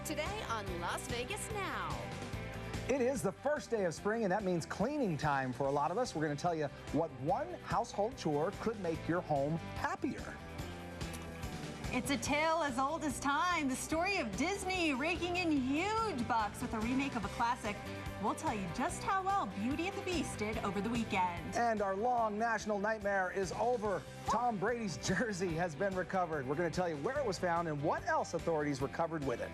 Today on Las Vegas Now. It is the first day of spring, and that means cleaning time for a lot of us. We're going to tell you what one household chore could make your home happier. It's a tale as old as time. The story of Disney raking in huge bucks with a remake of a classic. We'll tell you just how well Beauty and the Beast did over the weekend. And our long national nightmare is over. Tom Brady's jersey has been recovered. We're going to tell you where it was found and what else authorities recovered with it.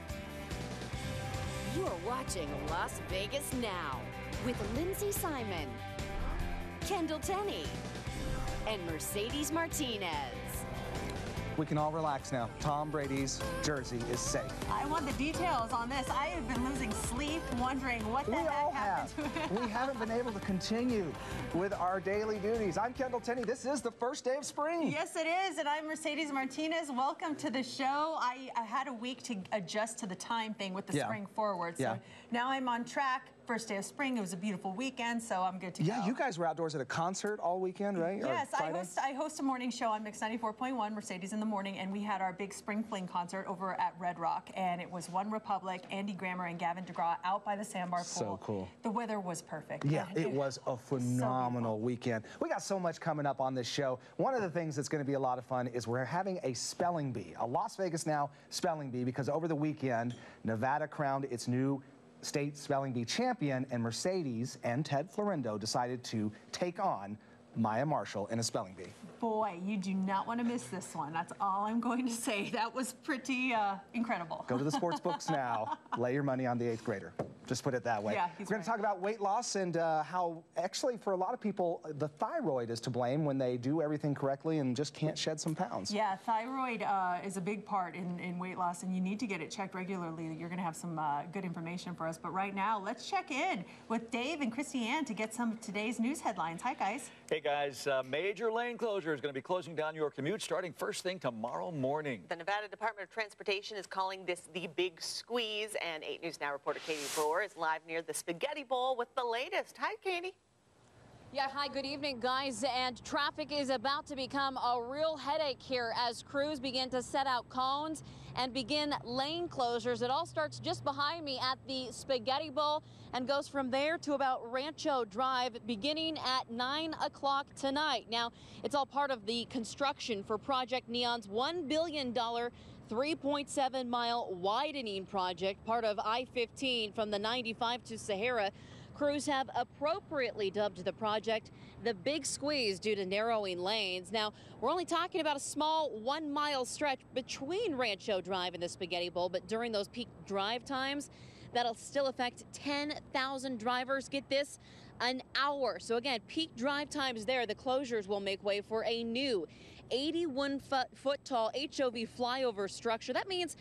You are watching Las Vegas Now with Lindsay Simon, Kendall Tenney, and Mercedes Martinez. We can all relax now. Tom Brady's jersey is safe. I want the details on this. I have been losing sleep wondering what the heck happened to him. We haven't been able to continue with our daily duties. I'm Kendall Tenney. This is the first day of spring. Yes, it is, and I'm Mercedes Martinez. Welcome to the show. I had a week to adjust to the time thing with the spring forward, so now I'm on track. First day of spring. It was a beautiful weekend, so I'm good to go. Yeah, you guys were outdoors at a concert all weekend, right? Yes, I host a morning show on Mix 94.1, Mercedes in the Morning, and we had our big Spring Fling concert over at Red Rock, and it was One Republic, Andy Grammer, and Gavin DeGraw out by the sandbar pool. So cool. The weather was perfect. Yeah, it was a phenomenal weekend. We got so much coming up on this show. One of the things that's going to be a lot of fun is we're having a spelling bee, a Las Vegas Now spelling bee, because over the weekend, Nevada crowned its new state spelling bee champion, and Mercedes and Ted Florindo decided to take on Maya Marshall in a spelling bee. Boy, you do not want to miss this one. That's all I'm going to say. That was pretty incredible. Go to the sports books now. Lay your money on the 8th grader. Just put it that way. Yeah, we're going to talk about weight loss and how actually for a lot of people the thyroid is to blame when they do everything correctly and just can't shed some pounds. Yeah, thyroid is a big part in weight loss, and you need to get it checked regularly. You're going to have some good information for us. But right now, let's check in with Dave and Christy Ann to get some of today's news headlines. Hi, guys. Hey, guys. Major lane closure is going to be closing down your commute starting first thing tomorrow morning. The Nevada Department of Transportation is calling this the big squeeze, and 8 News Now reporter Katie Brewer is live near the Spaghetti Bowl with the latest. Hi, Katie. Yeah, hi, good evening, guys. And traffic is about to become a real headache here as crews begin to set out cones and begin lane closures. It all starts just behind me at the Spaghetti Bowl and goes from there to about Rancho Drive beginning at 9 o'clock tonight. Now, it's all part of the construction for Project Neon's $1 billion 3.7-mile widening project, part of I-15 from the 95 to Sahara. Crews have appropriately dubbed the project the Big Squeeze due to narrowing lanes. Now, we're only talking about a small 1-mile stretch between Rancho Drive and the Spaghetti Bowl, but during those peak drive times, that'll still affect 10,000 drivers. Get this, an hour. So again, peak drive times there, the closures will make way for a new 81-foot tall HOV flyover structure. That means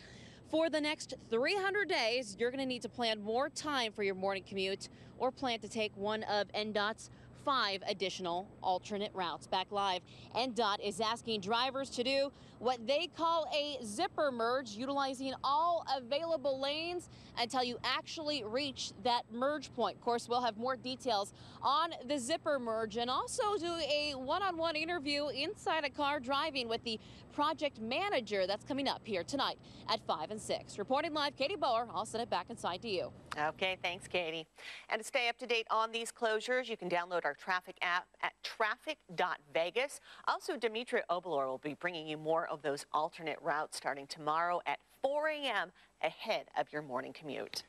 for the next 300 days, you're going to need to plan more time for your morning commute or plan to take one of NDOT's 5 additional alternate routes. Back live, NDOT is asking drivers to do what they call a zipper merge, utilizing all available lanes until you actually reach that merge point. Of course, we'll have more details on the zipper merge and also do a one-on-one interview inside a car driving with the project manager. That's coming up here tonight at 5 and 6. Reporting live, Katie Bower. I'll send it back inside to you. Okay, thanks, Katie. And to stay up to date on these closures, you can download our traffic app at traffic.vegas. Also, Dimitri Obalor will be bringing you more of those alternate routes starting tomorrow at 4 a.m. ahead of your morning commute.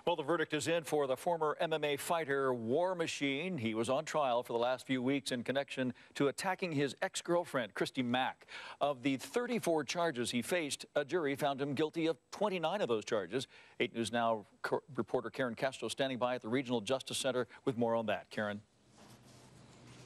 Well, the verdict is in for the former MMA fighter War Machine. He was on trial for the last few weeks in connection to attacking his ex-girlfriend, Christy Mack. Of the 34 charges he faced, a jury found him guilty of 29 of those charges. 8 News Now reporter Karen Castro standing by at the Regional Justice Center with more on that. Karen.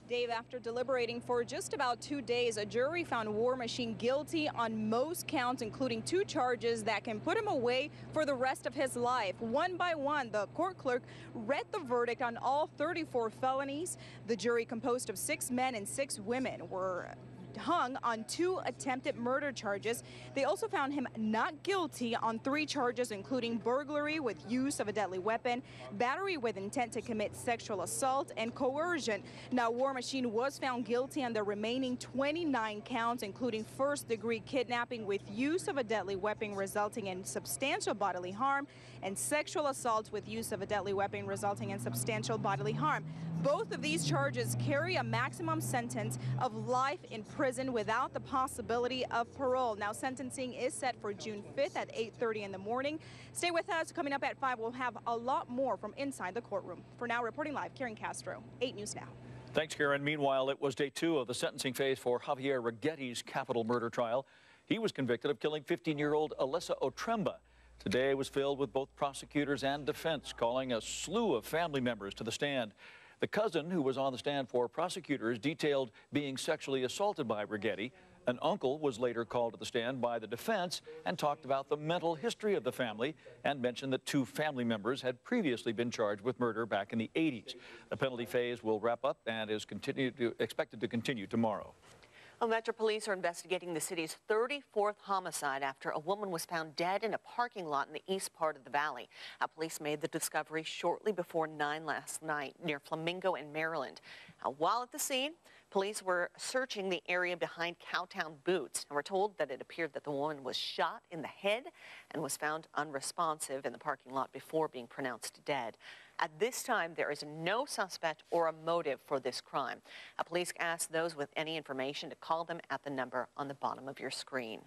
Dave, after deliberating for just about 2 days, a jury found War Machine guilty on most counts, including 2 charges that can put him away for the rest of his life. One by one, the court clerk read the verdict on all 34 felonies. The jury, composed of 6 men and 6 women, were hung on 2 attempted murder charges. They also found him not guilty on 3 charges, including burglary with use of a deadly weapon, battery with intent to commit sexual assault, and coercion. Now, War Machine was found guilty on the remaining 29 counts, including first-degree kidnapping with use of a deadly weapon resulting in substantial bodily harm, and sexual assault with use of a deadly weapon resulting in substantial bodily harm. Both of these charges carry a maximum sentence of life in prison without the possibility of parole. Now, sentencing is set for June 5th at 8:30 in the morning. Stay with us. Coming up at 5, we'll have a lot more from inside the courtroom. For now, reporting live, Karen Castro, 8 News Now. Thanks, Karen. Meanwhile, it was day 2 of the sentencing phase for Javier Righetti's capital murder trial. He was convicted of killing 15-year-old Alyssa Otremba. Today was filled with both prosecutors and defense calling a slew of family members to the stand. The cousin who was on the stand for prosecutors detailed being sexually assaulted by Righetti. An uncle was later called to the stand by the defense and talked about the mental history of the family and mentioned that 2 family members had previously been charged with murder back in the 80s. The penalty phase will wrap up and is expected to continue tomorrow. Well, Metro Police are investigating the city's 34th homicide after a woman was found dead in a parking lot in the east part of the valley. Police made the discovery shortly before 9 last night near Flamingo in Maryland. While at the scene, police were searching the area behind Cowtown Boots and were told that it appeared that the woman was shot in the head and was found unresponsive in the parking lot before being pronounced dead. At this time, there is no suspect or a motive for this crime. Police ask those with any information to call them at the number on the bottom of your screen.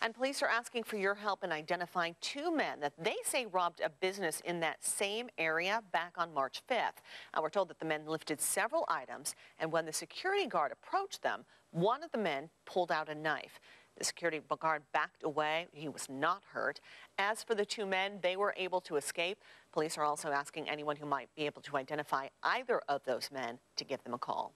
And police are asking for your help in identifying 2 men that they say robbed a business in that same area back on March 5th. We're told that the men lifted several items, and when the security guard approached them, one of the men pulled out a knife. The security guard backed away. He was not hurt. As for the 2 men, they were able to escape. Police are also asking anyone who might be able to identify either of those men to give them a call.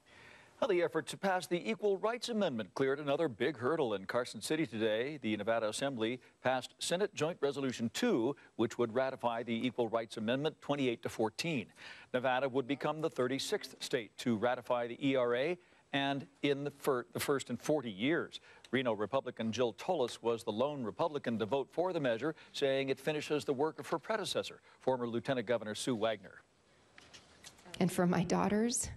Well, the effort to pass the Equal Rights Amendment cleared another big hurdle in Carson City today. The Nevada Assembly passed Senate Joint Resolution 2, which would ratify the Equal Rights Amendment 28-14. Nevada would become the 36th state to ratify the ERA and in the first in 40 years. Reno Republican Jill Tullis was the lone Republican to vote for the measure, saying it finishes the work of her predecessor, former Lieutenant Governor Sue Wagner. And for my daughters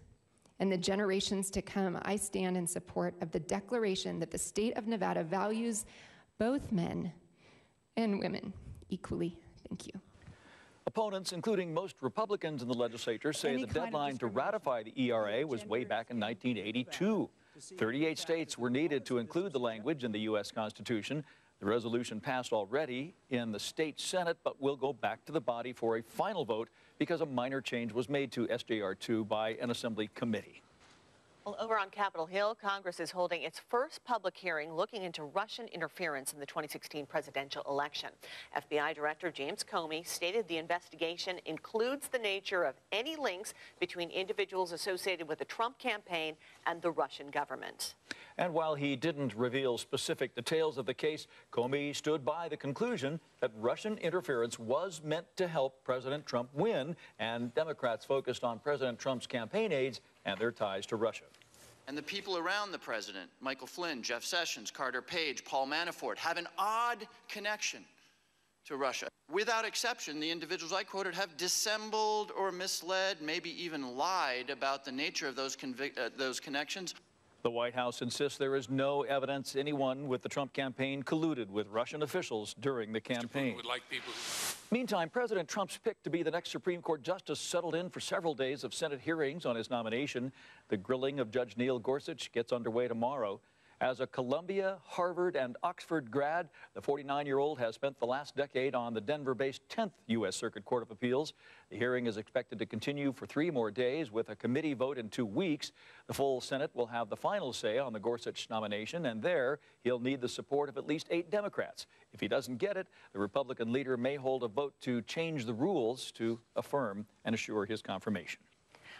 and the generations to come, I stand in support of the declaration that the state of Nevada values both men and women equally. Thank you. Opponents, including most Republicans in the legislature, say the deadline to ratify the ERA was way back in 1982. 38 states were needed to include the language in the U.S. Constitution. The resolution passed already in the state Senate, but will go back to the body for a final vote because a minor change was made to SJR 2 by an Assembly committee. Well, over on Capitol Hill, Congress is holding its first public hearing looking into Russian interference in the 2016 presidential election. FBI Director James Comey stated the investigation includes the nature of any links between individuals associated with the Trump campaign and the Russian government. And while he didn't reveal specific details of the case, Comey stood by the conclusion that Russian interference was meant to help President Trump win, and Democrats focused on President Trump's campaign aides and their ties to Russia. And the people around the president, Michael Flynn, Jeff Sessions, Carter Page, Paul Manafort, have an odd connection to Russia. Without exception, the individuals I quoted have dissembled or misled, maybe even lied about the nature of those connections. The White House insists there is no evidence anyone with the Trump campaign colluded with Russian officials during the campaign. Meantime, President Trump's pick to be the next Supreme Court justice settled in for several days of Senate hearings on his nomination. The grilling of Judge Neil Gorsuch gets underway tomorrow. As a Columbia, Harvard, and Oxford grad, the 49-year-old has spent the last decade on the Denver-based 10th U.S. Circuit Court of Appeals. The hearing is expected to continue for 3 more days with a committee vote in 2 weeks. The full Senate will have the final say on the Gorsuch nomination, and there he'll need the support of at least 8 Democrats. If he doesn't get it, the Republican leader may hold a vote to change the rules to affirm and assure his confirmation.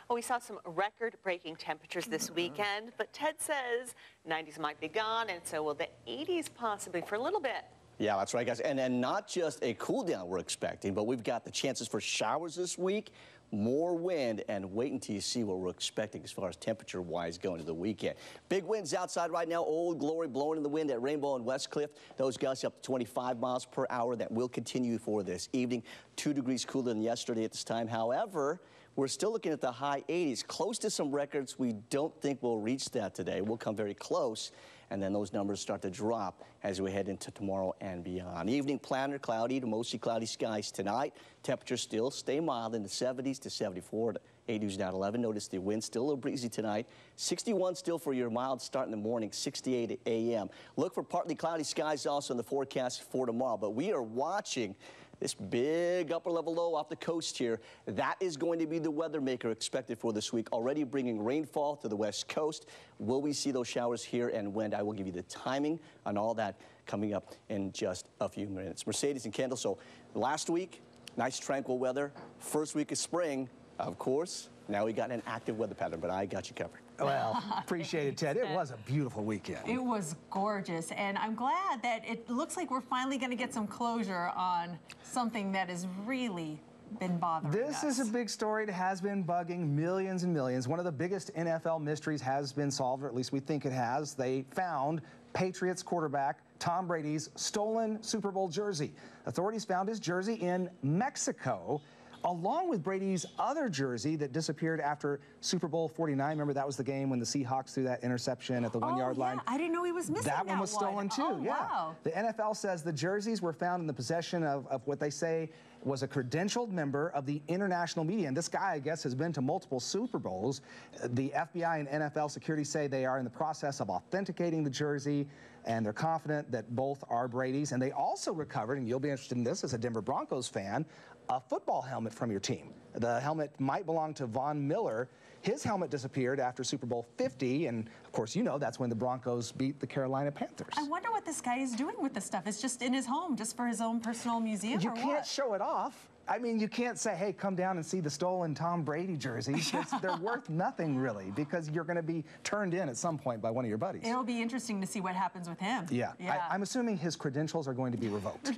Well, we saw some record-breaking temperatures this weekend, but Ted says 90s might be gone, and so will the 80s possibly for a little bit. Yeah, that's right, guys. And not just a cool down we're expecting, but we've got the chances for showers this week, more wind, and wait until you see what we're expecting as far as temperature-wise going to the weekend. Big winds outside right now. Old Glory blowing in the wind at Rainbow and Westcliff. Those gusts up to 25 miles per hour. That will continue for this evening. 2 degrees cooler than yesterday at this time. However, we're still looking at the high 80s, close to some records. We don't think we'll reach that today. We'll come very close, and then those numbers start to drop as we head into tomorrow and beyond. Evening planner, cloudy to mostly cloudy skies tonight. Temperatures still stay mild in the 70s to 74. 80s down 11. Notice the wind still a little breezy tonight. 61 still for your mild start in the morning, 68 a.m. Look for partly cloudy skies also in the forecast for tomorrow, but we are watching this big upper level low off the coast here. That is going to be the weather maker expected for this week, already bringing rainfall to the west coast. Will we see those showers here and when? I will give you the timing on all that coming up in just a few minutes. Mercedes and Kendall, so last week, nice tranquil weather. First week of spring, of course. Now we got an active weather pattern, but I got you covered. Well, appreciate it, Ted. It was a beautiful weekend. It was gorgeous, and I'm glad that it looks like we're finally going to get some closure on something that has really been bothering us. This is a big story that has been bugging millions and millions. One of the biggest NFL mysteries has been solved, or at least we think it has. They found Patriots quarterback Tom Brady's stolen Super Bowl jersey. Authorities found his jersey in Mexico, along with Brady's other jersey that disappeared after Super Bowl 49. Remember, that was the game when the Seahawks threw that interception at the 1-yard line? I didn't know he was missing that one. Was stolen too, oh, yeah. Wow. The NFL says the jerseys were found in the possession of what they say was a credentialed member of the international media. And this guy, I guess, has been to multiple Super Bowls. The FBI and NFL security say they are in the process of authenticating the jersey, and they're confident that both are Brady's. And they also recovered, and you'll be interested in this as a Denver Broncos fan, a football helmet from your team. The helmet might belong to Von Miller. His helmet disappeared after Super Bowl 50, and of course, you know that's when the Broncos beat the Carolina Panthers. I wonder what this guy is doing with this stuff. It's just in his home, just for his own personal museum, You can't show it off. I mean, you can't say, hey, come down and see the stolen Tom Brady jerseys. They're worth nothing, really, because you're going to be turned in at some point by one of your buddies. It'll be interesting to see what happens with him. Yeah. I'm assuming his credentials are going to be revoked.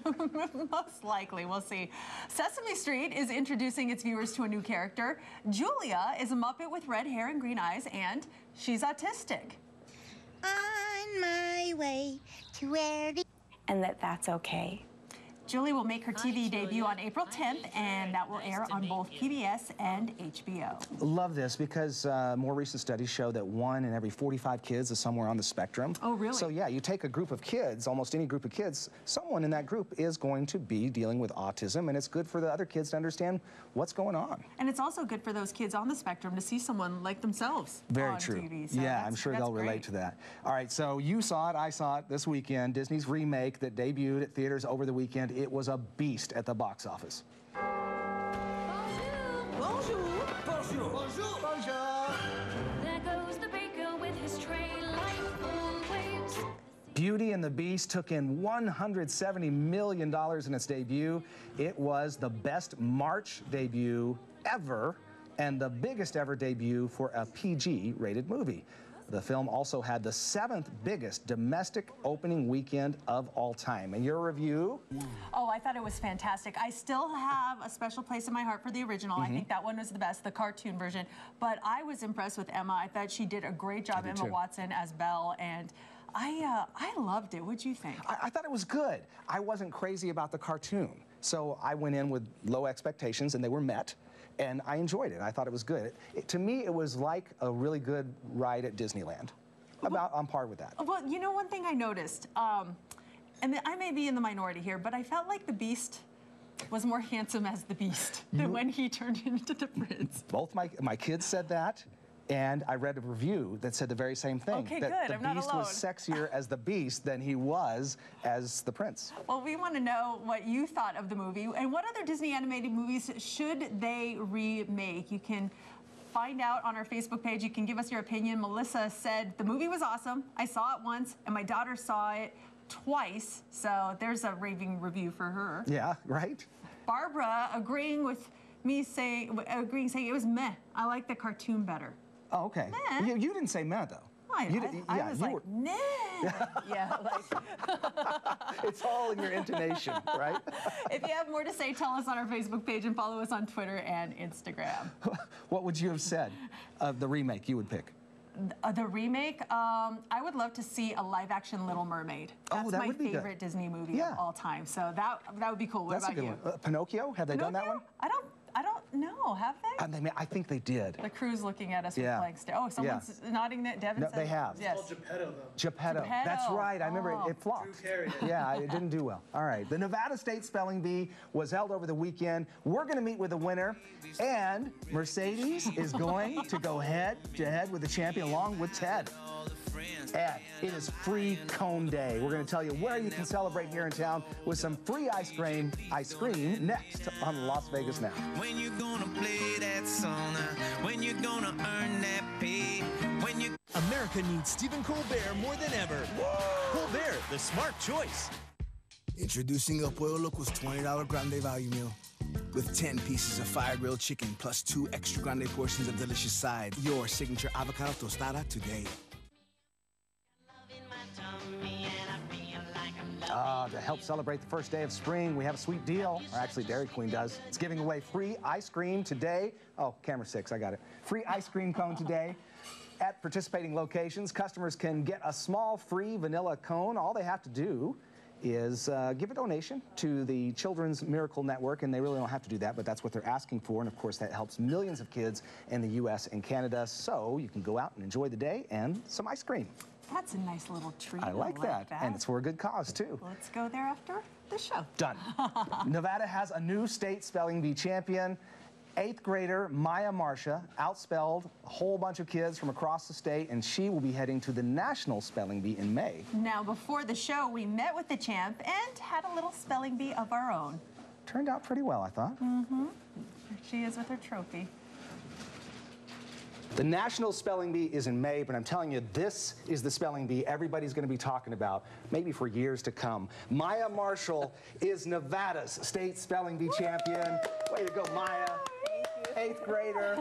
Most likely. We'll see. Sesame Street is introducing its viewers to a new character. Julia is a Muppet with red hair and green eyes, and she's autistic. On my way to where and that's okay. Julie will make her TV debut on April 10th, and that will air on both PBS and HBO. Love this because more recent studies show that 1 in every 45 kids is somewhere on the spectrum. Oh, really? So, yeah, you take a group of kids, almost any group of kids, someone in that group is going to be dealing with autism, and it's good for the other kids to understand what's going on. And it's also good for those kids on the spectrum to see someone like themselves Very on true. TV. So yeah, I'm sure they'll relate to that. All right, so you saw it, I saw it this weekend. Disney's remake that debuted at theaters over the weekend. It was a beast at the box office. Bonjour. Bonjour. Bonjour. Bonjour. There goes the baker with his tray like full waves. Beauty and the Beast took in $170 million in its debut. It was the best March debut ever and the biggest ever debut for a PG-rated movie. The film also had the 7th biggest domestic opening weekend of all time. And your review? Oh, I thought it was fantastic. I still have a special place in my heart for the original. I think that one was the best, the cartoon version. But I was impressed with Emma. I thought she did a great job, Emma Watson as Belle, and I loved it. What'd you think? I thought it was good. I wasn't crazy about the cartoon, so I went in with low expectations, and they were met. And I enjoyed it. I thought it was good. To me, it was like a really good ride at Disneyland. About on par with that. Well, you know, one thing I noticed, and I may be in the minority here, but I felt like the Beast was more handsome as the Beast than when he turned into the prince. Both my kids said that, and I read a review that said the very same thing. Okay, that good. the Beast was sexier as the Beast than he was as the prince. Well, we want to know what you thought of the movie and what other Disney animated movies should they remake. You can find out on our Facebook page. You can give us your opinion. Melissa said the movie was awesome. I saw it once, and my daughter saw it twice. So there's a raving review for her. Yeah, right? Barbara agreeing with me saying it was meh. I like the cartoon better. Oh, okay. You didn't say meh, though. I was like, nah. Yeah, like. It's all in your intonation, right? If you have more to say, tell us on our Facebook page and follow us on Twitter and Instagram. What would you have said of the remake you would pick? The remake, I would love to see a live-action Little Mermaid. That's my favorite Disney movie of all time. So that would be cool. What about you? Pinocchio? Have they done that one? I don't know. Have they? I think they did. The crew's looking at us with blank stare. Oh, someone's nodding that. Devin said they have. Yes. It's called Geppetto, though. Geppetto. That's right. I remember it flopped. Yeah, it didn't do well. All right. The Nevada State Spelling Bee was held over the weekend. We're going to meet with the winner, and Mercedes is going to go head-to-head with the champion along with Ted. Ed, it is free cone day. We're going to tell you where you can celebrate here in town with some free ice cream next on Las Vegas Now. When you gonna play that song, when you gonna earn that pay, when you... America needs Stephen Colbert more than ever. Whoa! Colbert, the smart choice. Introducing El Pollo Loco's $20 grande value meal. With 10 pieces of fire-grilled chicken plus 2 extra grande portions of delicious sides. Your signature avocado tostada today. To help celebrate the first day of spring, we have a sweet deal, or actually Dairy Queen does. It's giving away free ice cream today. Oh, camera 6, I got it. Free ice cream cone today. At participating locations, customers can get a small free vanilla cone. All they have to do is give a donation to the Children's Miracle Network, and they really don't have to do that, but that's what they're asking for, and of course that helps millions of kids in the U.S. and Canada, so you can go out and enjoy the day and some ice cream. That's a nice little treat. I like that. And it's for a good cause, too. Let's go there after the show. Done. Nevada has a new state spelling bee champion. 8th grader Maya Marsha outspelled a whole bunch of kids from across the state, and she will be heading to the National Spelling Bee in May. Now, before the show, we met with the champ and had a little spelling bee of our own. Turned out pretty well, I thought. Mm-hmm. Here she is with her trophy. The National Spelling Bee is in May, but I'm telling you, this is the spelling bee everybody's going to be talking about, maybe for years to come. Maya Marshall is Nevada's state spelling bee champion. Way to go, Maya. 8th grader.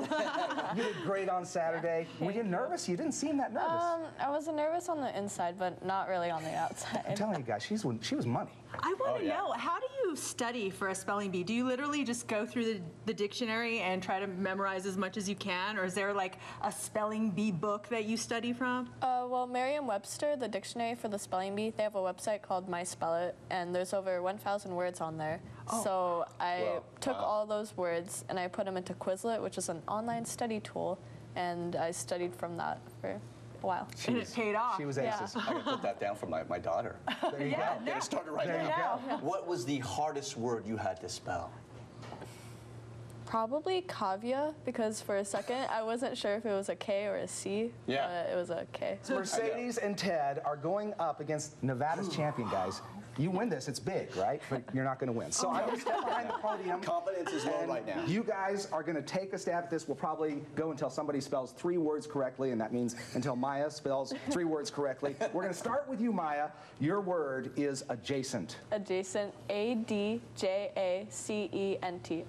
You did great on Saturday. Were you nervous? You didn't seem that nervous. I was nervous on the inside, but not really on the outside. I'm telling you guys, she was money. I want to know, how do you study for a spelling bee? Do you literally just go through the dictionary and try to memorize as much as you can, or is there like a spelling bee book that you study from? Well, Merriam-Webster, the dictionary for the spelling bee, they have a website called My Spell It, and there's over 1,000 words on there. Oh. So I took all those words and I put them into Quizlet, which is an online study tool, and I studied from that for a while. And it paid off. She was aces. I can put that down for my daughter. There you go. Get it started right there now. You go. What was the hardest word you had to spell? Probably cavia, because for a second I wasn't sure if it was a K or a C. Yeah. But it was a K. So Mercedes and Ted are going up against Nevada's champion, guys. You win this, it's big, right? But you're not going to win. So I'm going to step behind the podium. Confidence is low right now. You guys are going to take a stab at this. We'll probably go until somebody spells 3 words correctly, and that means until Maya spells 3 words correctly. We're going to start with you, Maya. Your word is adjacent. Adjacent, A-D-J-A-C-E-N-T,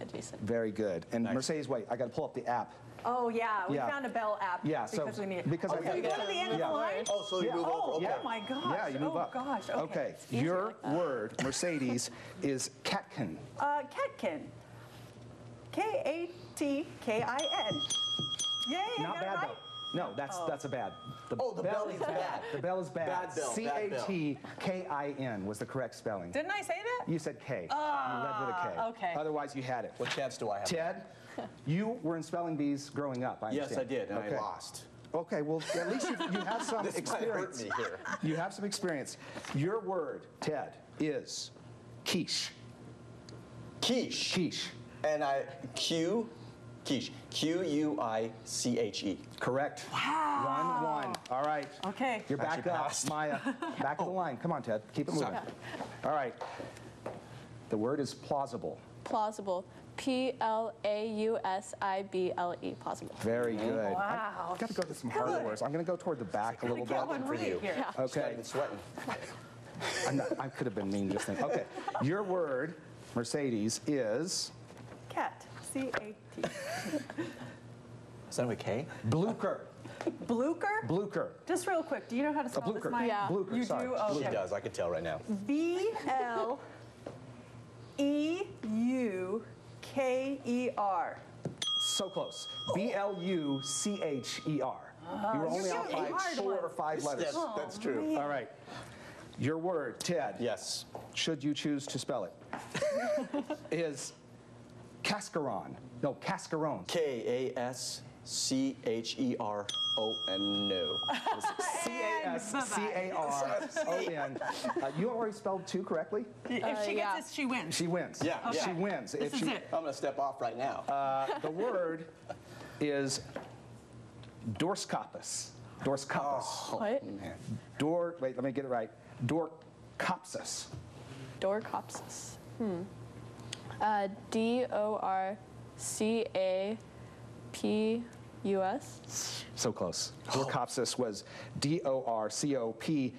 adjacent. Very good. And nice. Mercedes, wait, I got to pull up the app. Oh, yeah, we found a Bell app. Yeah, because we need it. Because so we go to the end of the line? Oh, so you move over. Okay. Oh, my gosh. Yeah, you move up. Oh, gosh. Okay. Your word, Mercedes, is catkin. Catkin. K-A-T-K-I-N. Yay, Not bad, right? though. No, that's a bad. The bell is bad. The bell is bad. Bad bell. C-A-T-K-I-N was the correct spelling. Didn't I say that? You said K. You led with a K. Okay. Otherwise, you had it. What chance do I have? Ted, you were in spelling bees growing up, I understand. Yes, I did, and I lost. Okay, well, at least you have some experience. This might hurt me here. You have some experience. Your word, Ted, is quiche. Quiche. Quiche. And quiche. Q-U-I-C-H-E. Correct. Wow. 1-1. All right. Okay. You're back up, Maya. Back to the line. Come on, Ted. Keep it moving. All right. The word is plausible. Plausible. P-L-A-U-S-I-B-L-E. Plausible. Very good. Wow. I've got to go to some harder words. I'm going to go toward the back a little bit. For you. Here. Okay. I've been sweating. I could have been mean just then. Okay. Your word, Mercedes, is... Cat. C-A-T. Is that with K? Blucher. Blucher? Blucher. Just real quick, do you know how to spell this, Mike? Yeah. Blucher, You sorry. do? Okay. She does. I can tell right now. B-L-E-U-K-E-R. So close. B-L-U-C-H-E-R. You were only out by 4 or 5 letters. That's true. All right. Your word, Ted. Yes. Should you choose to spell it, is cascaron. No, cascaron. K-A-S-C-H-E-R-O-N. No. C-A-S-C-A-R-O-N. You already spelled 2 correctly? If she gets this, she wins. She wins. Yeah. Okay. She wins. This is it. I'm going to step off right now. The word is dorscopus. Dorscopus. What? Man. Wait, let me get it right. Dorcopsis. Dorcopsis. D-O-R-C-A-P-U-S. So close. Dorcopsis was D-O-R-C-O-P-S-I-S.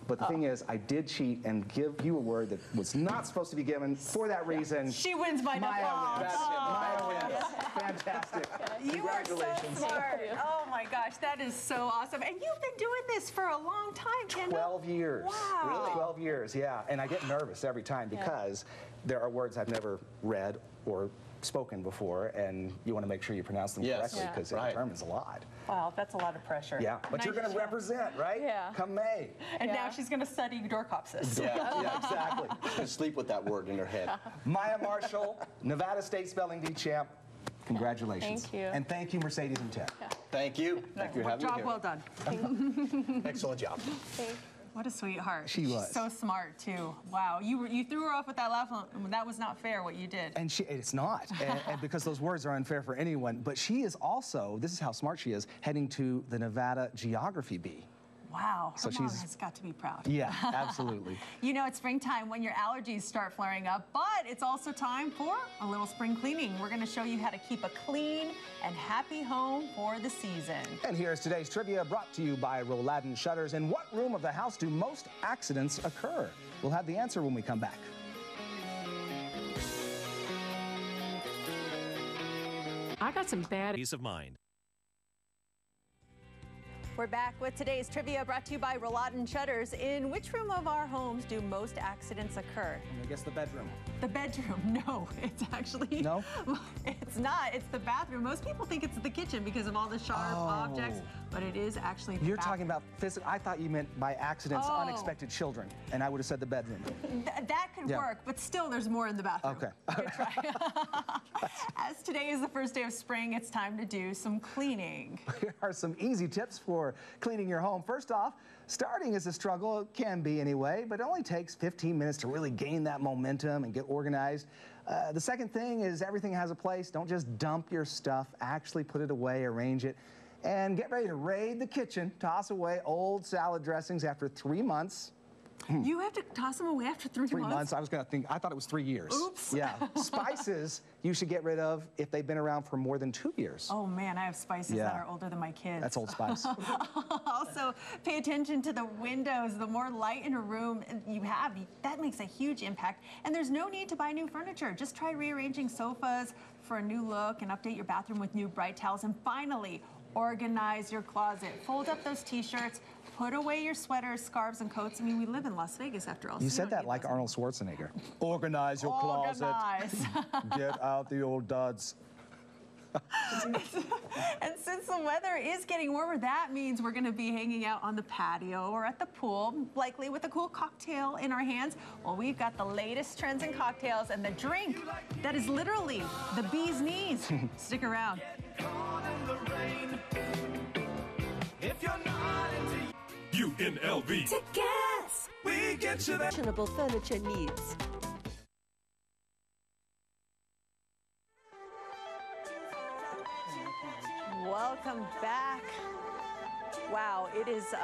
But the thing is, I did cheat and give you a word that was not supposed to be given. For that reason, She wins by Maya default. wins. Maya wins. Fantastic. You are so smart. Oh my gosh, that is so awesome. And you've been doing this for a long time, Kendall. 12 years. Wow. Really? 12 years, yeah. And I get nervous every time because there are words I've never read or spoken before, and you want to make sure you pronounce them correctly because it determines a lot. Wow, that's a lot of pressure. Yeah, but you're going to represent, right? Yeah. Come May. And now she's going to study Dorcopsis. Yeah, exactly. She's going to sleep with that word in her head. Maya Marshall, Nevada State Spelling Bee champ. Congratulations. Thank you. And thank you, Mercedes and Ted. Thank you. Thank you for having me here. Job well done. Excellent job. What a sweetheart. She was. She's so smart, too. Wow. You threw her off with that laugh. That was not fair, what you did. And it's not, and because those words are unfair for anyone. But she is also, this is how smart she is, heading to the Nevada Geography Bee. Wow. So Her mom she's- has got to be proud. Yeah, absolutely. You know, it's springtime when your allergies start flaring up, but it's also time for a little spring cleaning. We're going to show you how to keep a clean and happy home for the season. And here's today's trivia brought to you by Roladin Shutters. In what room of the house do most accidents occur? We'll have the answer when we come back. I got some bad Peace of mind. We're back with today's trivia brought to you by Roladin Shutters. In which room of our homes do most accidents occur? I guess the bedroom. The bedroom. No, it's actually... No? It's not. It's the bathroom. Most people think it's the kitchen because of all the sharp objects, but it is actually the You're bathroom. talking about physical. I thought you meant by accidents, unexpected children, and I would have said the bedroom. That could work, but still there's more in the bathroom. Okay. As today is the first day of spring, it's time to do some cleaning. Here are some easy tips for cleaning your home. First off, starting is a struggle. It can be anyway, but it only takes 15 minutes to really gain that momentum and get organized. The second thing is everything has a place. Don't just dump your stuff. Actually put it away, arrange it, and get ready to raid the kitchen. Toss away old salad dressings after 3 months. You have to toss them away after 3 months? 3 months. I was going to think, I thought it was 3 years. Oops. Yeah. Spices you should get rid of if they've been around for more than 2 years. Oh man, I have spices that are older than my kids. That's Old Spice. Also, pay attention to the windows. The more light in a room you have, that makes a huge impact. And there's no need to buy new furniture. Just try rearranging sofas for a new look and update your bathroom with new bright towels. And finally, organize your closet. Fold up those t-shirts. Put away your sweaters, scarves, and coats. I mean, we live in Las Vegas after all. You said that like Arnold Schwarzenegger. Organize your closet. Get out the old duds. And since the weather is getting warmer, that means we're going to be hanging out on the patio or at the pool, likely with a cool cocktail in our hands. Well, we've got the latest trends in cocktails and the drink that is literally the bee's knees. Stick around. If you're not into UNLV. to gas, we get you that Fashionable furniture needs. Welcome back. Wow, it is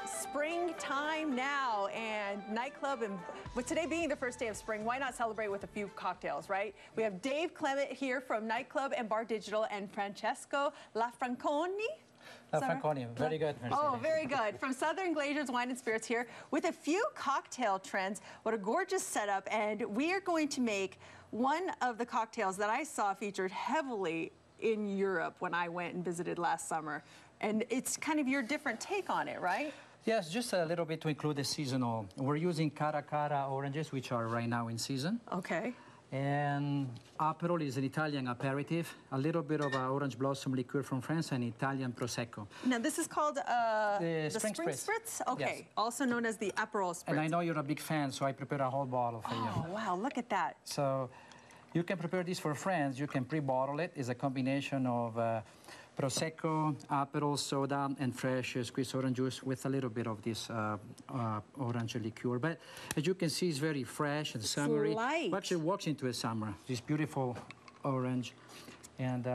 springtime now, and nightclub, and with today being the first day of spring, why not celebrate with a few cocktails, right? We have Dave Clement here from Nightclub and Bar Digital, and Francesco Lafranconi. Franconi, very good. Oh, very good. From Southern Glazers Wine and Spirits here with a few cocktail trends. What a gorgeous setup. And we are going to make one of the cocktails that I saw featured heavily in Europe when I went and visited last summer. And it's kind of your different take on it, right? Yes, just a little bit to include the seasonal. We're using Cara Cara oranges, which are right now in season. Okay. And Aperol is an Italian aperitif, a little bit of orange blossom liqueur from France, and Italian Prosecco. Now, this is called the Spring Spritz? Okay, yes. Also known as the Aperol Spritz. And I know you're a big fan, so I prepared a whole bottle for you. Oh, wow, look at that. So you can prepare this for friends. You can pre-bottle it. It's a combination of Prosecco, Aperol soda, and fresh squeezed orange juice with a little bit of this orange liqueur. But as you can see, it's very fresh and summery. It actually walks into a summer. This beautiful orange. And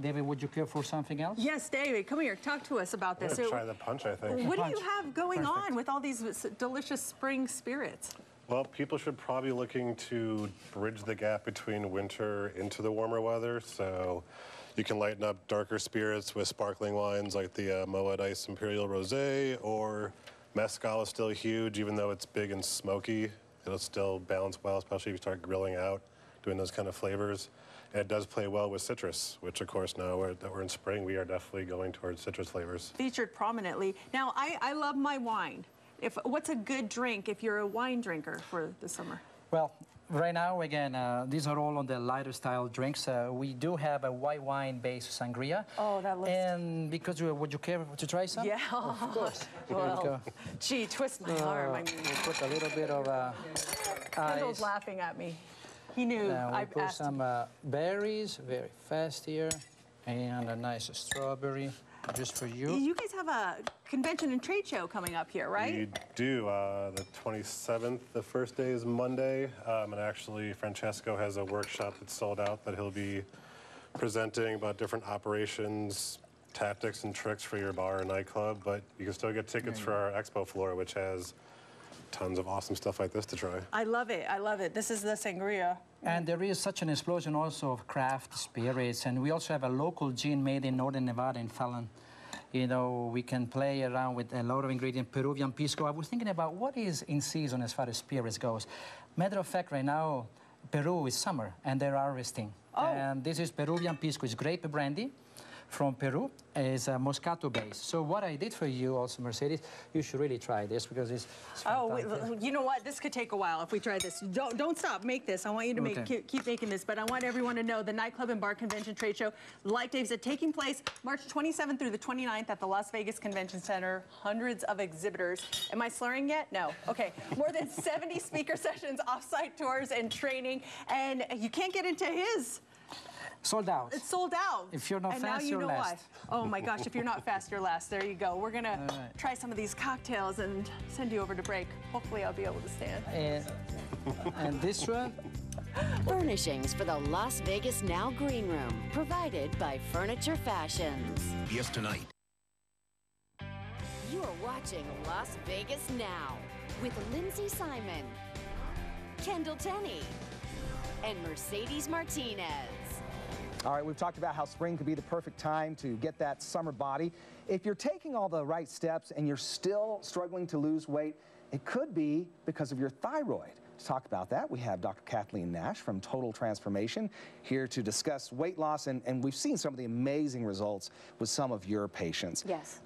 David, would you care for something else? Yes, David, come here. Talk to us about this. I'm gonna try the punch, I think. What do you have going on with all these delicious spring spirits? Well, people should probably be looking to bridge the gap between winter into the warmer weather. So you can lighten up darker spirits with sparkling wines like the Moet Ice Imperial Rosé, or Mezcal is still huge, even though it's big and smoky. It'll still balance well, especially if you start grilling out, doing those kind of flavors. And it does play well with citrus, which, of course, now that we're in spring, we are definitely going towards citrus flavors. Featured prominently. Now, I love my wine. What's a good drink if you're a wine drinker for the summer? Well, right now, again, these are all on the lighter style drinks. We do have a white wine-based sangria. Oh, that looks... And because would you care to try some? Yeah. Of course. Well, gee, twist my arm. I mean, we'll put a little bit of Kendall's laughing at me. He knew. We'll put some berries, very fast here, and a nice strawberry. Just for you. You guys have a convention and trade show coming up here, right? We do. The 27th, the first day is Monday. And actually, Francesco has a workshop that's sold out that he'll be presenting about different operations, tactics, and tricks for your bar or nightclub. But you can still get tickets for our expo floor, which has tons of awesome stuff like this to try. I love it. I love it. This is the sangria. And there is such an explosion also of craft spirits. And we also have a local gin made in Northern Nevada in Fallon. You know, we can play around with a lot of ingredients. Peruvian pisco. I was thinking about what is in season as far as spirits goes. Matter of fact, right now, Peru is summer, and they're harvesting. Oh. And this is Peruvian pisco. It's grape brandy from Peru. Is Moscato based. So what I did for you also, Mercedes, you should really try this because it's fantastic. You know what? This could take a while if we try this. Don't stop. Make this. I want you to keep making this. But I want everyone to know the Nightclub and Bar Convention Trade Show, like Dave said, taking place March 27th through the 29th at the Las Vegas Convention Center. Hundreds of exhibitors. Am I slurring yet? No. Okay. More than 70 speaker sessions, off-site tours, and training. And you can't get into his. Sold out. It's sold out. If you're not fast, you're last. Why. Oh my gosh, if you're not fast, you're last. There you go. We're gonna try some of these cocktails and send you over to break. Hopefully I'll be able to stand. And this one? Furnishings for the Las Vegas Now Green Room, provided by Furniture Fashions. Yes, tonight. You are watching Las Vegas Now with Lindsay Simon, Kendall Tenney, and Mercedes Martinez. All right, we've talked about how spring could be the perfect time to get that summer body. If you're taking all the right steps and you're still struggling to lose weight, it could be because of your thyroid. To talk about that, we have Dr. Kathleen Nash from Total Transformation here to discuss weight loss, and we've seen some of the amazing results with some of your patients. Yes.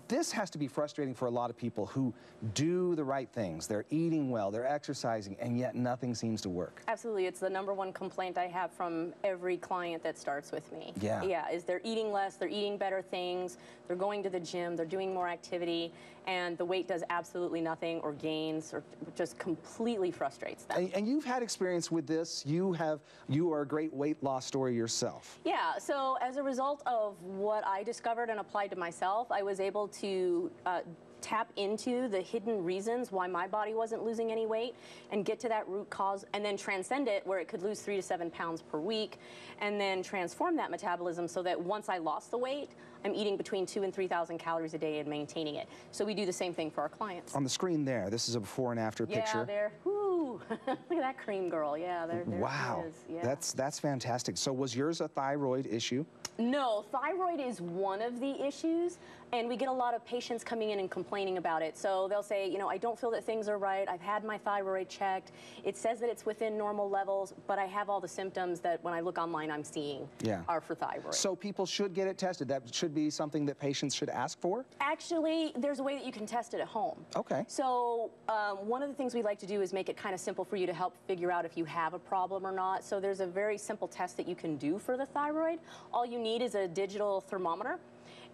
This has to be frustrating for a lot of people who do the right things. They're eating well, they're exercising, and yet nothing seems to work. Absolutely. It's the #1 complaint I have from every client that starts with me. Yeah. Yeah, is they're eating less, they're eating better things, they're going to the gym, they're doing more activity, and the weight does absolutely nothing or gains or just completely frustrates them. And you've had experience with this. You are a great weight loss story yourself. Yeah, so as a result of what I discovered and applied to myself, I was able to tap into the hidden reasons why my body wasn't losing any weight and get to that root cause and then transcend it where it could lose 3 to 7 pounds per week and then transform that metabolism so that once I lost the weight, I'm eating between 2,000 and 3,000 calories a day and maintaining it. So we do the same thing for our clients. On the screen there, this is a before and after picture. Yeah, there. Whoo! Look at that cream girl. Yeah, there wow. she is. Yeah. That's fantastic. So was yours a thyroid issue? No, thyroid is one of the issues. And we get a lot of patients coming in and complaining about it. So they'll say, you know, I don't feel that things are right. I've had my thyroid checked. It says that it's within normal levels, but I have all the symptoms that when I look online I'm seeing are for thyroid. So people should get it tested. That should be something that patients should ask for? Actually, there's a way that you can test it at home. Okay. So one of the things we like to do is make it kind of simple for you to help figure out if you have a problem or not. So there's a very simple test that you can do for the thyroid. All you need is a digital thermometer.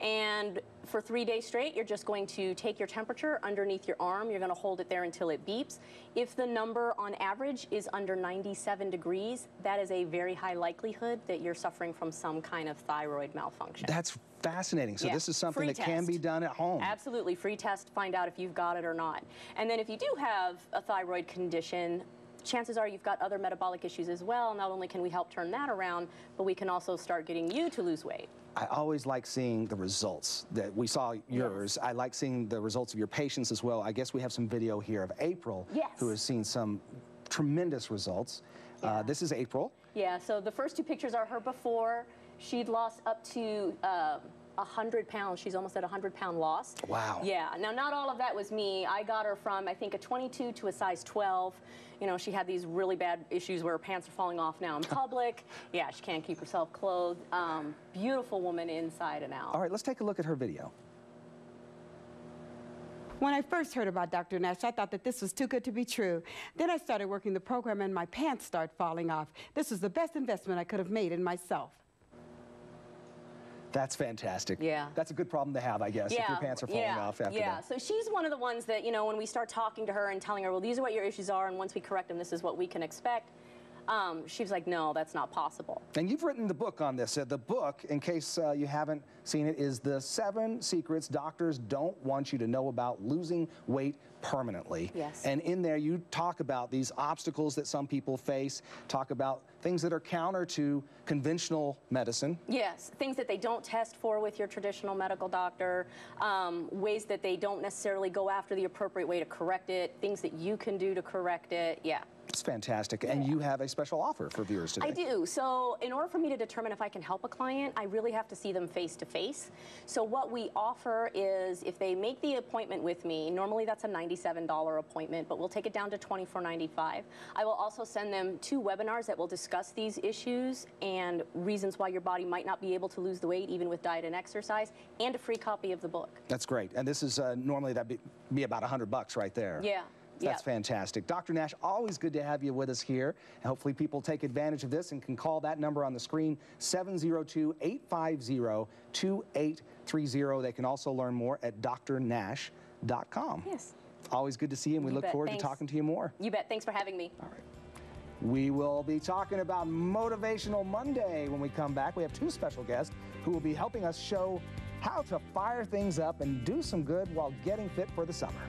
And for 3 days straight, you're just going to take your temperature underneath your arm. You're going to hold it there until it beeps. If the number on average is under 97 degrees, that is a very high likelihood that you're suffering from some kind of thyroid malfunction. That's fascinating. So this is something free that can be done at home. Absolutely. Free test to find out if you've got it or not. And then if you do have a thyroid condition, chances are you've got other metabolic issues as well. Not only can we help turn that around, but we can also start getting you to lose weight. I always like seeing the results that we saw yours. I like seeing the results of your patients as well. I guess we have some video here of April, who has seen some tremendous results. This is April. Yeah, so the first two pictures are her before. She'd lost up to 100 pounds. She's almost at a 100-pound loss. Wow. Yeah. Now, not all of that was me. I got her from, I think, a 22 to a size 12. You know, she had these really bad issues where her pants are falling off now in public. Yeah, she can't keep herself clothed. Beautiful woman inside and out. All right, let's take a look at her video. When I first heard about Dr. Nash, I thought that this was too good to be true. Then I started working the program and my pants started falling off. This was the best investment I could have made in myself. That's fantastic. Yeah. That's a good problem to have, I guess, if your pants are falling off after that. So she's one of the ones that, you know, when we start talking to her and telling her, well, these are what your issues are, and once we correct them, this is what we can expect, she was like, no, that's not possible. And you've written the book on this. The book, in case you haven't seen it, is The 7 Secrets Doctors Don't Want You to Know About Losing Weight Permanently. Yes. And in there, you talk about these obstacles that some people face, talk about things that are counter to conventional medicine. Yes, things that they don't test for with your traditional medical doctor, ways that they don't necessarily go after the appropriate way to correct it, things that you can do to correct it. Yeah. It's fantastic. And you have a special offer for viewers today. I do. So in order for me to determine if I can help a client, I really have to see them face to face. So what we offer is if they make the appointment with me, normally that's a $97 appointment, but we'll take it down to $24.95. I will also send them 2 webinars that will discuss these issues and reasons why your body might not be able to lose the weight even with diet and exercise, and a free copy of the book. That's great. And this is normally that'd be about $100 right there. Yeah. That's fantastic. Dr. Nash, always good to have you with us here. And hopefully people take advantage of this and can call that number on the screen, 702-850-2830. They can also learn more at drnash.com. Yes. Always good to see you, and we look forward to talking to you more. You bet. Thanks for having me. All right. We will be talking about Motivational Monday when we come back. We have 2 special guests who will be helping us show how to fire things up and do some good while getting fit for the summer.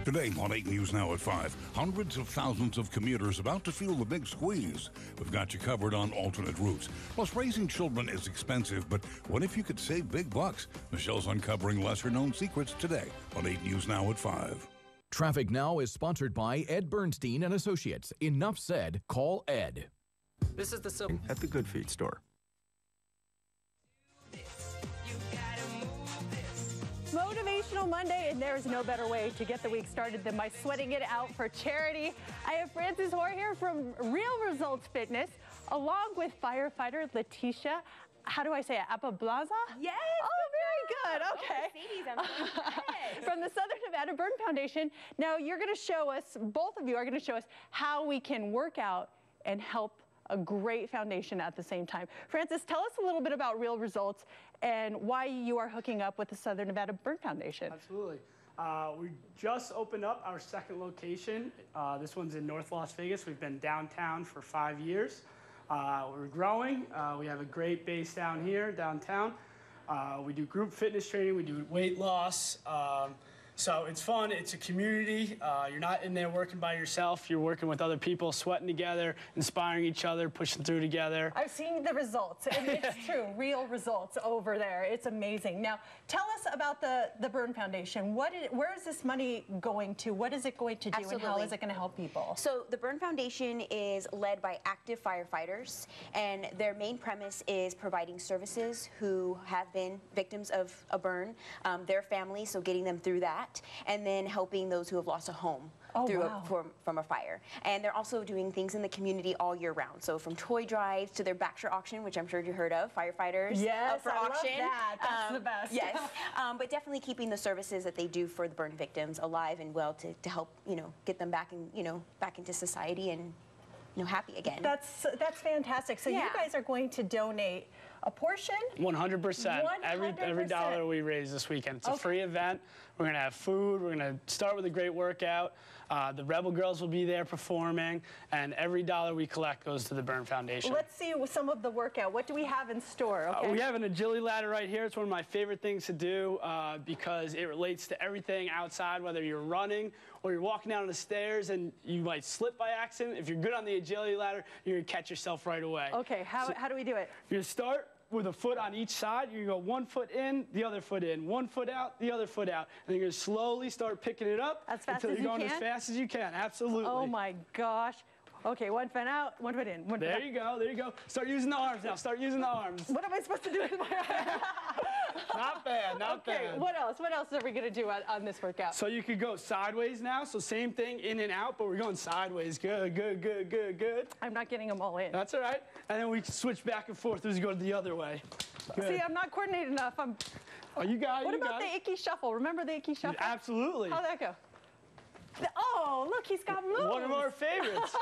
Today on 8 News Now at 5, hundreds of thousands of commuters about to feel the big squeeze. We've got you covered on alternate routes. Plus, raising children is expensive, but what if you could save big bucks? Michelle's uncovering lesser-known secrets today on 8 News Now at 5. Traffic Now is sponsored by Ed Bernstein and Associates. Enough said, call Ed. This is the at the Good Feet store. Motivational Monday, and there is no better way to get the week started than by sweating it out for charity. I have Frances Hoare here from Real Results Fitness, along with firefighter Letitia. How do I say it? Apablaza? Yes. Oh, very good. Okay. Oh, Mercedes, from the Southern Nevada Burn Foundation. Now, you're going to show us, both of you are going to show us how we can work out and help a great foundation at the same time. Frances, tell us a little bit about Real Results and why you are hooking up with the Southern Nevada Burn Foundation. Absolutely. We just opened up our 2nd location. This one's in North Las Vegas. We've been downtown for 5 years. We're growing. We have a great base down here, downtown. We do group fitness training. We do weight loss. So it's fun, it's a community. You're not in there working by yourself. You're working with other people, sweating together, inspiring each other, pushing through together. I've seen the results, and it's true, real results over there. It's amazing. Now, tell us about the Burn Foundation. Where is this money going to? What is it going to do, Absolutely. and how is it going to help people? So the Burn Foundation is led by active firefighters, and their main premise is providing services who have been victims of a burn, their families, so getting them through that, and then helping those who have lost a home from a fire. And they're also doing things in the community all year round. So from toy drives to their Baxter auction, which I'm sure you heard of, firefighters up for auction. Love that. That's the best. Yes, but definitely keeping the services that they do for the burn victims alive and well to help get them back back into society and happy again. That's fantastic. So you guys are going to donate a portion? 100%. Every dollar we raise this weekend. It's a free event. We're going to have food. We're going to start with a great workout. The Rebel Girls will be there performing, and every dollar we collect goes to the Burn Foundation. Let's see some of the workout. What do we have in store? Okay. We have an agility ladder right here. It's one of my favorite things to do because it relates to everything outside, whether you're running or you're walking down the stairs and you might slip by accident. If you're good on the agility ladder, you're going to catch yourself right away. Okay, how do we do it? You start with a foot on each side. You go 1 foot in, the other foot in, 1 foot out, the other foot out. And you're going to slowly start picking it up until you're going as fast as you can. Absolutely. Oh my gosh. Okay, 1 foot out, 1 foot in. There you go, there you go. Start using the arms now, start using the arms. What am I supposed to do with my arms? Not bad, not bad. What else? What else are we going to do on this workout? So you could go sideways now, so same thing, in and out, but we're going sideways. Good, good, good, good, good. I'm not getting them all in. That's all right. And then we switch back and forth as we go the other way. Good. See, I'm not coordinated enough. Oh, you got it. What about the icky shuffle? Remember the icky shuffle? Absolutely. How'd that go? Oh, look, he's got moves. One of our favorites.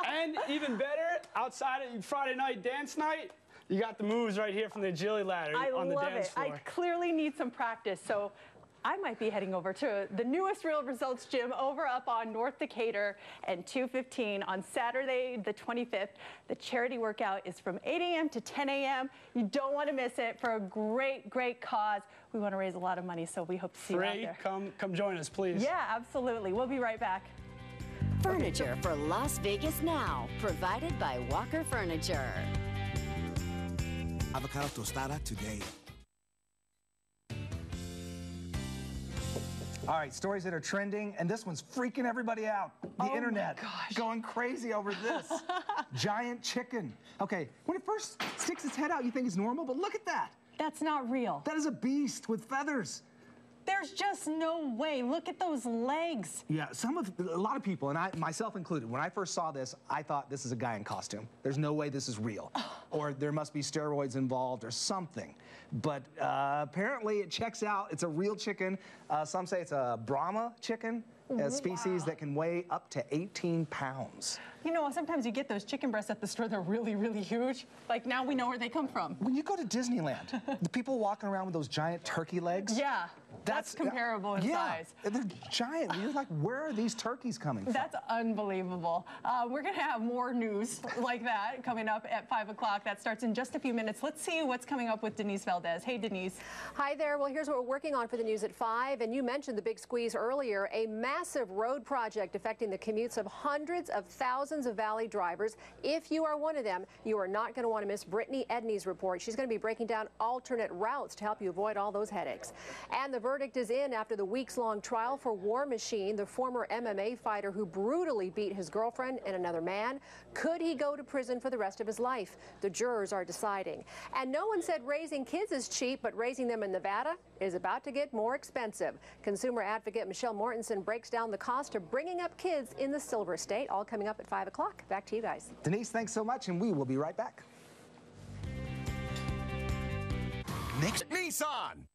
And even better, outside of Friday night dance night, you got the moves right here from the agility ladder on the dance floor. I clearly need some practice, so I might be heading over to the newest Real Results gym over up on North Decatur and 215 on Saturday the 25th. The charity workout is from 8 a.m. to 10 a.m. You don't want to miss it for a great, great cause. We want to raise a lot of money, so we hope to see you out there. Come join us, please. Yeah, absolutely. We'll be right back. Furniture for Las Vegas now, provided by Walker Furniture. Avocado tostada today. All right, stories that are trending, and this one's freaking everybody out. The internet going crazy over this. Giant chicken. Okay, when it first sticks its head out, you think it's normal, but look at that. That's not real. That is a beast with feathers. There's just no way. Look at those legs. Yeah, a lot of people, and myself included, when I first saw this, I thought this is a guy in costume. There's no way this is real. Or there must be steroids involved or something. But apparently it checks out. It's a real chicken. Some say it's a Brahma chicken, a species that can weigh up to 18 pounds. You know, sometimes you get those chicken breasts at the store, they're really, really huge. Like, now we know where they come from. When you go to Disneyland, the people walking around with those giant turkey legs. Yeah, that's comparable in size. They're giant. You're like, where are these turkeys coming from? That's unbelievable. We're going to have more news like that coming up at 5 o'clock. That starts in just a few minutes. Let's see what's coming up with Denise Valdez. Hey, Denise. Hi there. Well, here's what we're working on for the news at 5. And you mentioned the big squeeze earlier, a massive road project affecting the commutes of hundreds of thousands of Valley drivers. If you are one of them, you are not going to want to miss Brittany Edney's report. She's going to be breaking down alternate routes to help you avoid all those headaches. And the verdict is in after the weeks-long trial for War Machine, the former MMA fighter who brutally beat his girlfriend and another man. Could he go to prison for the rest of his life? The jurors are deciding. And no one said raising kids is cheap, but raising them in Nevada is about to get more expensive. Consumer advocate Michelle Mortensen breaks down the cost of bringing up kids in the Silver State, all coming up at 5 o'clock. Back to you guys. Denise, thanks so much, and we will be right back. Next, Nissan.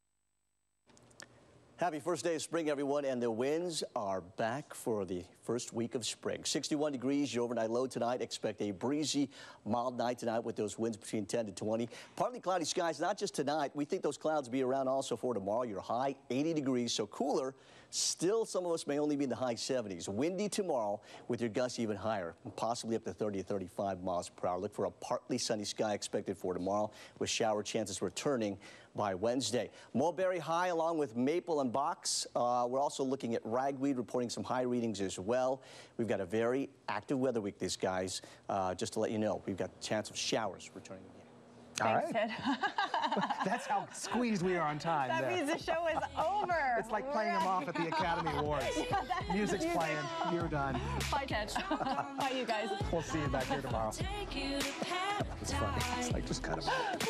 Happy first day of spring, everyone, and the winds are back for the first week of spring. 61 degrees, your overnight low tonight. Expect a breezy, mild night tonight with those winds between 10 to 20. Partly cloudy skies, not just tonight. We think those clouds will be around also for tomorrow. Your high, 80 degrees, so cooler. Still, some of us may only be in the high 70s. Windy tomorrow with your gusts even higher, possibly up to 30 to 35 miles per hour. Look for a partly sunny sky expected for tomorrow with shower chances returning by Wednesday. Mulberry high along with Maple and Box. We're also looking at Ragweed reporting some high readings as well. We've got a very active weather week, these guys. Just to let you know, we've got a chance of showers returning again. Thanks, Ted. That's how squeezed we are on time. That means the show is over. It's like playing them off at the Academy Awards. Music's playing. You're done. Bye, Ted. Bye, you guys. We'll see you back here tomorrow. It's funny. It's like, just cut them out.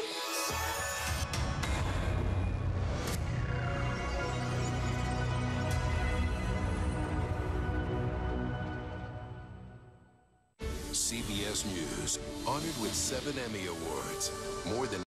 CBS News, honored with 7 Emmy Awards. More than